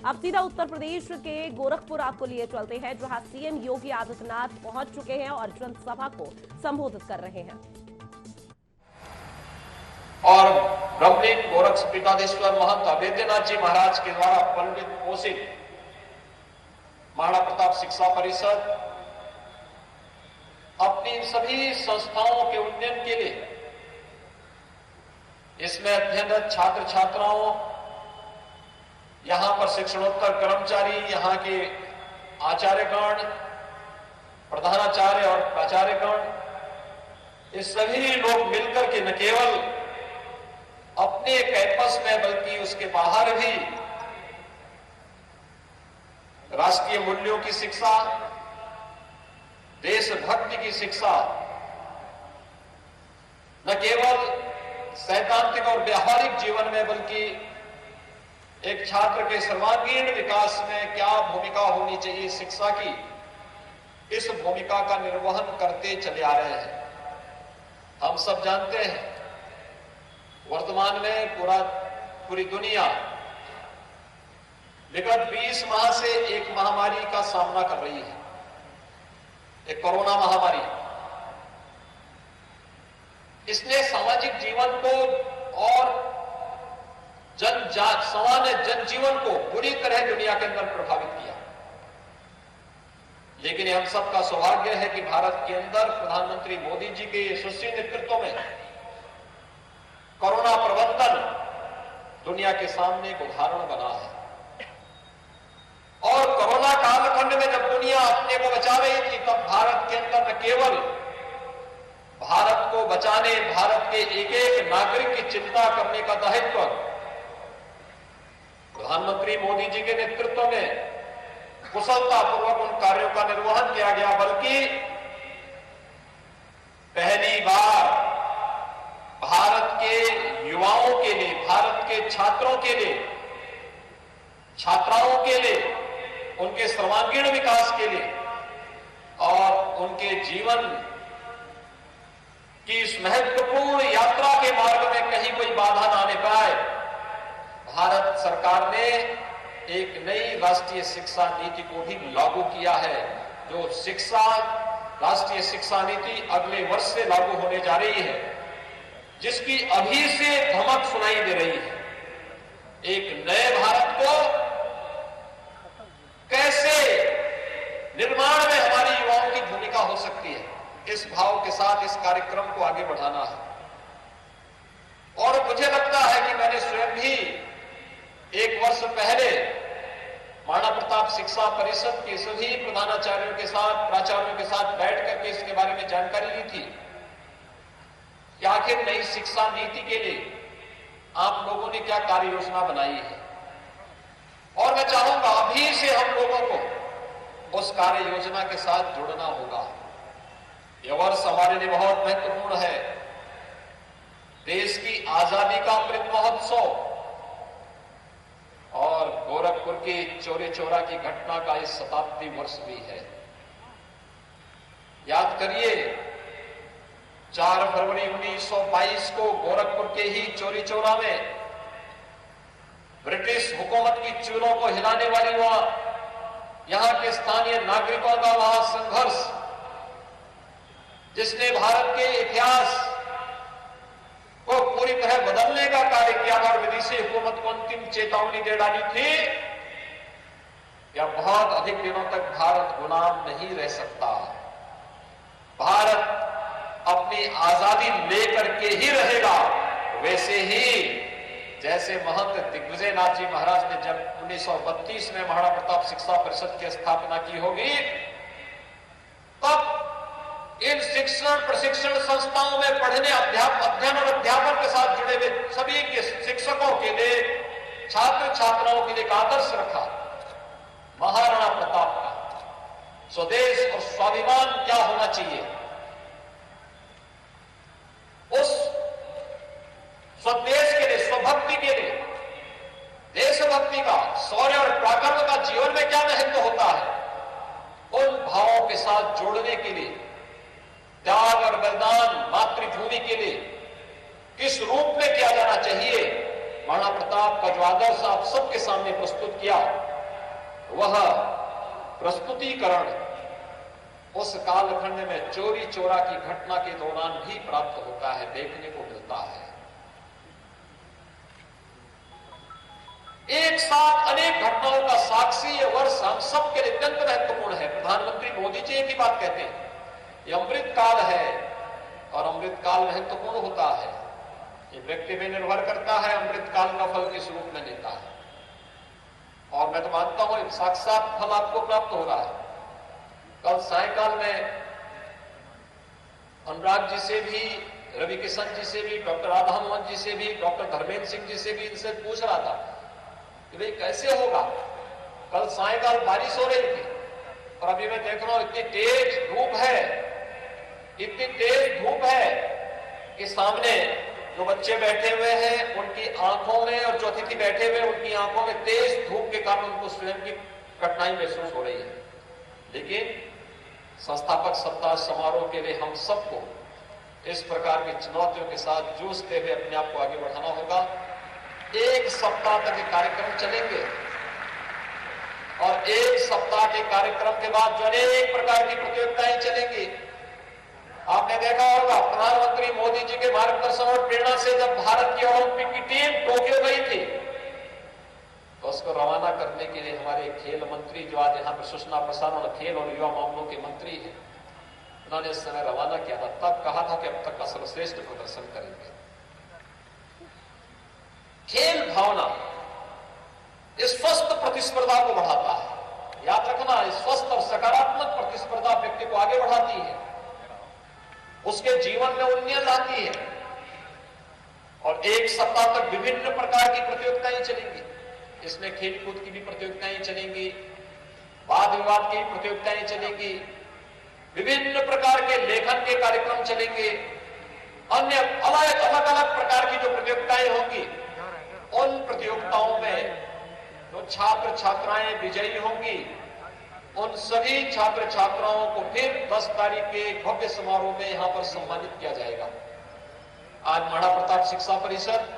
अब सीधा उत्तर प्रदेश के गोरखपुर आपको लिए चलते हैं, जहां सीएम योगी आदित्यनाथ पहुंच चुके हैं और जनसभा को संबोधित कर रहे हैं। और ब्रह्मलीन गोरक्षपीठाधीश्वर महंत अवैधनाथ जी महाराज के द्वारा पंडित पोषित महाराणा प्रताप शिक्षा परिषद अपनी सभी संस्थाओं के उन्नयन के लिए, इसमें अध्ययनरत छात्र छात्राओं, यहां पर शिक्षणोत्तर कर्मचारी, यहां के आचार्यगण, प्रधानाचार्य और प्राचार्यगण, ये सभी लोग मिलकर के न केवल अपने कैंपस में बल्कि उसके बाहर भी राष्ट्रीय मूल्यों की शिक्षा, देशभक्ति की शिक्षा, न केवल सैद्धांतिक और व्यावहारिक जीवन में बल्कि एक छात्र के सर्वांगीण विकास में क्या भूमिका होनी चाहिए शिक्षा की, इस भूमिका का निर्वहन करते चले आ रहे हैं। हम सब जानते हैं वर्तमान में पूरी दुनिया विगत 20 माह से एक महामारी का सामना कर रही है, एक कोरोना महामारी। इसने सामाजिक जीवन को और सामान्य जनजीवन को बुरी तरह दुनिया के अंदर प्रभावित किया। लेकिन हम सबका सौभाग्य है कि भारत के अंदर प्रधानमंत्री मोदी जी के यशस्वी नेतृत्व में कोरोना प्रबंधन दुनिया के सामने एक उदाहरण बना है। और कोरोना कालखंड में जब दुनिया अपने को बचा रही थी, तब भारत के अंदर न केवल भारत को बचाने, भारत के एक एक नागरिक की चिंता करने का दायित्व प्रधानमंत्री मोदी जी के नेतृत्व में कुशलतापूर्वक उन कार्यों का निर्वहन किया गया, बल्कि पहली बार भारत के युवाओं के लिए, भारत के छात्रों के लिए, छात्राओं के लिए, उनके सर्वांगीण विकास के लिए और उनके जीवन की इस महत्वपूर्ण यात्रा के मार्ग में कहीं कोई बाधा ना आने पाए, भारत सरकार ने एक नई राष्ट्रीय शिक्षा नीति को भी लागू किया है। जो राष्ट्रीय शिक्षा नीति अगले वर्ष से लागू होने जा रही है, जिसकी अभी से धमक सुनाई दे रही है। एक नए भारत को कैसे निर्माण में हमारी युवाओं की भूमिका हो सकती है, इस भाव के साथ इस कार्यक्रम को आगे बढ़ाना है। और मुझे लगता है कि मैंने स्वयं भी 1 वर्ष पहले महाराणा प्रताप शिक्षा परिषद के सभी प्रधानाचार्यों के साथ, प्राचार्यों के साथ बैठ करके इसके बारे में जानकारी ली थी कि आखिर नई शिक्षा नीति के लिए आप लोगों ने क्या कार्य योजना बनाई है। और मैं चाहूंगा अभी से हम लोगों को उस कार्य योजना के साथ जुड़ना होगा। यह वर्ष हमारे लिए बहुत महत्वपूर्ण है। देश की आजादी का अमृत महोत्सव और गोरखपुर की चौरी चौरा की घटना का इस शताब्दी वर्ष भी है। याद करिए 4 फरवरी 1922 को गोरखपुर के ही चौरी चौरा में ब्रिटिश हुकूमत की चूलों को हिलाने वाली यहां के स्थानीय नागरिकों का वहां संघर्ष, जिसने भारत के इतिहास को पूरी तरह बदलने का कार्य किया था और विदेशी हुकूमत को अंतिम चेतावनी दे डाली थी या बहुत अधिक दिनों तक भारत गुलाम नहीं रह सकता, भारत अपनी आजादी लेकर के ही रहेगा। वैसे ही जैसे महंत दिग्विजयनाथ जी महाराज ने जब 1932 में महाराणा प्रताप शिक्षा परिषद की स्थापना की होगी, तब इन शिक्षण प्रशिक्षण संस्थाओं में पढ़ने, अध्ययन और अध्यापन के साथ जुड़े हुए सभी के शिक्षकों के लिए, छात्र छात्राओं के लिए एक आदर्श रखा महाराणा प्रताप का। स्वदेश और स्वाभिमान क्या होना चाहिए, उस स्वदेश के लिए, स्वभक्ति के लिए, देशभक्ति का, शौर्य और पराक्रम का जीवन में क्या महत्व होता है, उन भावों के साथ जोड़ने के लिए, त्याग और बलिदान मातृभूमि के लिए किस रूप में किया जाना चाहिए, महाराणा प्रताप का जो आदर्श आप सबके सामने प्रस्तुत किया, वह प्रस्तुतिकरण उस कालखंड में चोरी चोरा की घटना के दौरान भी प्राप्त होता है, देखने को मिलता है। एक साथ अनेक घटनाओं का साक्षी ये वर्ष हम सबके लिए अत्यंत महत्वपूर्ण है। प्रधानमंत्री मोदी जी एक ही बात कहते हैं, ये अमृत काल है और अमृत काल महत्वपूर्ण होता है। ये व्यक्ति में निर्भर करता है, अमृत काल का फल किस रूप में लेता है। और मैं तो मानता हूं साक्षात फल आपको प्राप्त हो रहा है। कल सायकाल में अनुराग जी से भी, रवि किशन जी से भी, डॉक्टर राधा मोहन जी से भी, डॉक्टर धर्मेंद्र सिंह जी से भी इनसे पूछ रहा था कि भाई कैसे होगा। कल सायकाल बारिश हो रही थी और अभी मैं देख रहा हूं इतनी तेज धूप है, इतनी तेज धूप है कि सामने जो बच्चे बैठे हुए हैं उनकी आंखों में, और जो अतिथि बैठे हुए उनकी आंखों में तेज धूप के कारण उनको स्वयं की कठिनाई महसूस हो रही है। लेकिन संस्थापक सप्ताह समारोह के लिए हम सबको इस प्रकार की चुनौतियों के साथ जूझते हुए अपने आप को आगे बढ़ाना होगा। एक सप्ताह तक ये कार्यक्रम चलेंगे और एक सप्ताह के कार्यक्रम के बाद जो अनेक प्रकार की प्रतियोगिताएं चलेंगी। आपने देखा होगा प्रधानमंत्री मोदी जी के मार्गदर्शन और प्रेरणा से जब भारत की ओलंपिक की टीम टोक्यो गई थी तो उसको रवाना करने के लिए हमारे खेल मंत्री, जो आज यहाँ पर सूचना प्रसारण, खेल और युवा मामलों के मंत्री हैं, उन्होंने इस समय रवाना किया था। तब कहा था कि अब तक का सर्वश्रेष्ठ प्रदर्शन करेंगे। खेल भावना इस स्वस्थ प्रतिस्पर्धा को बढ़ाता है। याद रखना, इस स्वस्थ और सकारात्मक प्रतिस्पर्धा व्यक्ति को आगे बढ़ाती है, उसके जीवन में उन्नयन लाती है। और एक सप्ताह तक विभिन्न प्रकार की प्रतियोगिताएं चलेंगी। इसमें खेलकूद की भी प्रतियोगिताएं चलेंगी, वाद विवाद की प्रतियोगिताएं चलेंगी, विभिन्न प्रकार के लेखन के कार्यक्रम चलेंगे, अन्य अलग अलग प्रकार की जो प्रतियोगिताएं होंगी उन प्रतियोगिताओं में जो छात्र छात्राएं विजयी होंगी उन सभी छात्र छात्राओं को फिर 10 तारीख के भव्य समारोह में यहां पर सम्मानित किया जाएगा। आज महाराणा प्रताप शिक्षा परिषद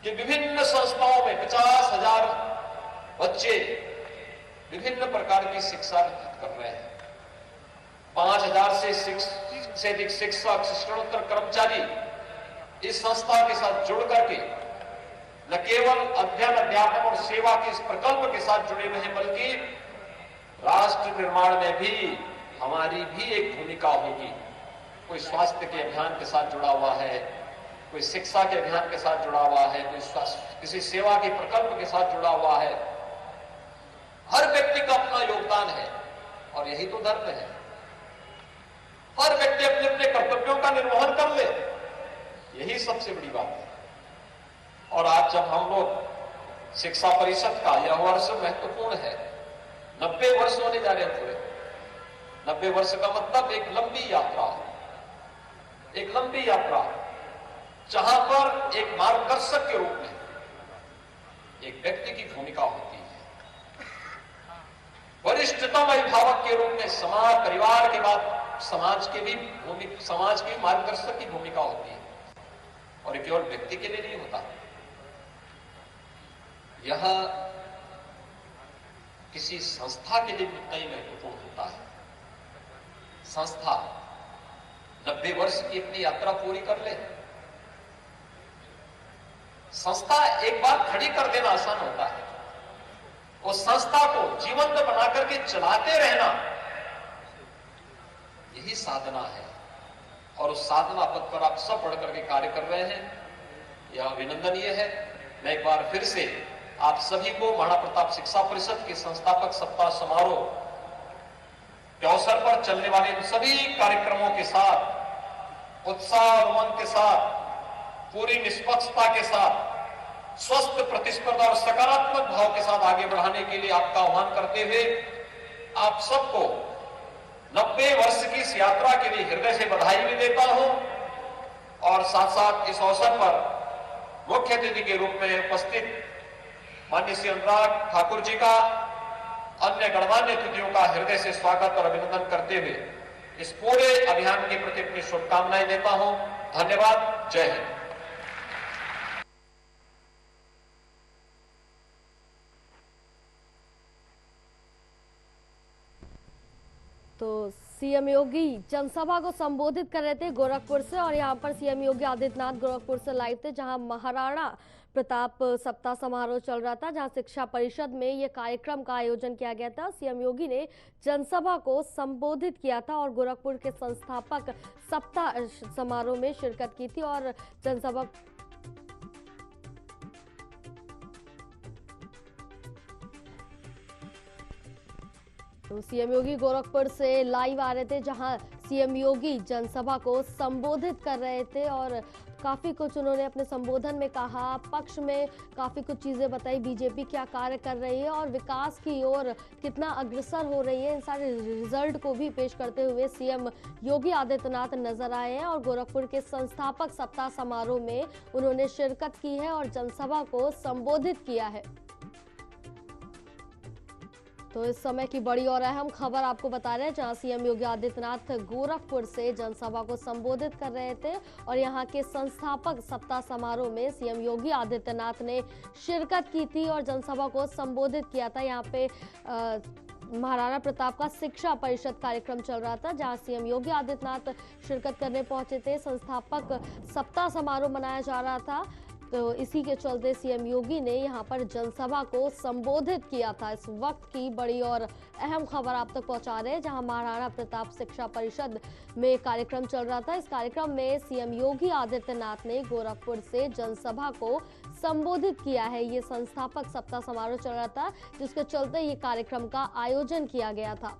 कि विभिन्न संस्थाओं में 50,000 बच्चे विभिन्न प्रकार की शिक्षा कर रहे हैं। 5,000 से अधिक शिक्षक, शिक्षणोत्तर कर्मचारी इस संस्था के साथ जुड़ करके न केवल अध्ययन, अध्यापन और सेवा के इस प्रकल्प के साथ जुड़े हुए हैं, बल्कि राष्ट्र निर्माण में भी हमारी भी एक भूमिका होगी। कोई स्वास्थ्य के अभियान के साथ जुड़ा हुआ है, कोई शिक्षा के अभियान के साथ जुड़ा हुआ है, कोई किसी सेवा के प्रकल्प के साथ जुड़ा हुआ है। हर व्यक्ति का अपना योगदान है और यही तो धर्म है। हर व्यक्ति अपने अपने कर्तव्यों का निर्वहन कर ले, यही सबसे बड़ी बात है। और आज जब हम लोग शिक्षा परिषद का यह वर्ष महत्वपूर्ण है, 90 वर्ष होने जा रहे हैं पूरे। 90 वर्ष का मतलब एक लंबी यात्रा, एक लंबी यात्रा जहां पर एक मार्गदर्शक के रूप में एक व्यक्ति की भूमिका होती है, वरिष्ठतम अभिभावक के रूप में समाज, परिवार के बाद समाज की मार्गदर्शक की भूमिका होती है। और केवल व्यक्ति के लिए नहीं होता, यह किसी संस्था के लिए भी उतना ही महत्वपूर्ण होता है। संस्था 90 वर्ष की अपनी यात्रा पूरी कर ले। संस्था एक बार खड़ी कर देना आसान होता है, उस संस्था को जीवंत बना करके चलाते रहना यही साधना है। और उस साधना पद पर आप सब बढ़ करके कार्य कर रहे हैं, यह अभिनंदनीय है। मैं एक बार फिर से आप सभी को महाराणा प्रताप शिक्षा परिषद के संस्थापक सप्ताह समारोह के अवसर पर चलने वाले इन सभी कार्यक्रमों के साथ उत्साह और उमंग के साथ, पूरी निष्पक्षता के साथ, स्वस्थ प्रतिस्पर्धा और सकारात्मक भाव के साथ आगे बढ़ाने के लिए आपका आह्वान करते हुए आप सबको 90 वर्ष की इस यात्रा के लिए हृदय से बधाई भी देता हूं। और साथ साथ इस अवसर पर मुख्य अतिथि के रूप में उपस्थित माननीय श्री अनुराग ठाकुर जी का, अन्य गणमान्य अतिथियों का हृदय से स्वागत और अभिनंदन करते हुए इस पूरे अभियान के प्रति अपनी शुभकामनाएं देता हूं। धन्यवाद। जय हिंद। तो सीएम योगी जनसभा को संबोधित कर रहे थे गोरखपुर से, और यहाँ पर सीएम योगी आदित्यनाथ गोरखपुर से लाइव थे, जहां महाराणा प्रताप सप्ताह समारोह चल रहा था, जहां शिक्षा परिषद में ये कार्यक्रम का आयोजन किया गया था। सीएम योगी ने जनसभा को संबोधित किया था और गोरखपुर के संस्थापक सप्ताह समारोह में शिरकत की थी। और जनसभा तो सीएम योगी गोरखपुर से लाइव आ रहे थे, जहां सीएम योगी जनसभा को संबोधित कर रहे थे और काफी कुछ उन्होंने अपने संबोधन में कहा। पक्ष में काफी कुछ चीजें बताई, बीजेपी क्या कार्य कर रही है और विकास की ओर कितना अग्रसर हो रही है, इन सारे रिजल्ट को भी पेश करते हुए सीएम योगी आदित्यनाथ नजर आए हैं। और गोरखपुर के संस्थापक सप्ताह समारोह में उन्होंने शिरकत की है और जनसभा को संबोधित किया है। तो इस समय की बड़ी और अहम खबर आपको बता रहे हैं, जहां सीएम योगी आदित्यनाथ गोरखपुर से जनसभा को संबोधित कर रहे थे और यहां के संस्थापक सप्ताह समारोह में सीएम योगी आदित्यनाथ ने शिरकत की थी और जनसभा को संबोधित किया था। यहां पे महाराणा प्रताप का शिक्षा परिषद कार्यक्रम चल रहा था, जहां सीएम योगी आदित्यनाथ शिरकत करने पहुंचे थे। संस्थापक सप्ताह समारोह मनाया जा रहा था, तो इसी के चलते सीएम योगी ने यहां पर जनसभा को संबोधित किया था। इस वक्त की बड़ी और अहम खबर आप तक पहुंचा रहे हैं, जहां महाराणा प्रताप शिक्षा परिषद में कार्यक्रम चल रहा था। इस कार्यक्रम में सीएम योगी आदित्यनाथ ने गोरखपुर से जनसभा को संबोधित किया है। ये संस्थापक सप्ताह समारोह चल रहा था, जिसके चलते ये कार्यक्रम का आयोजन किया गया था।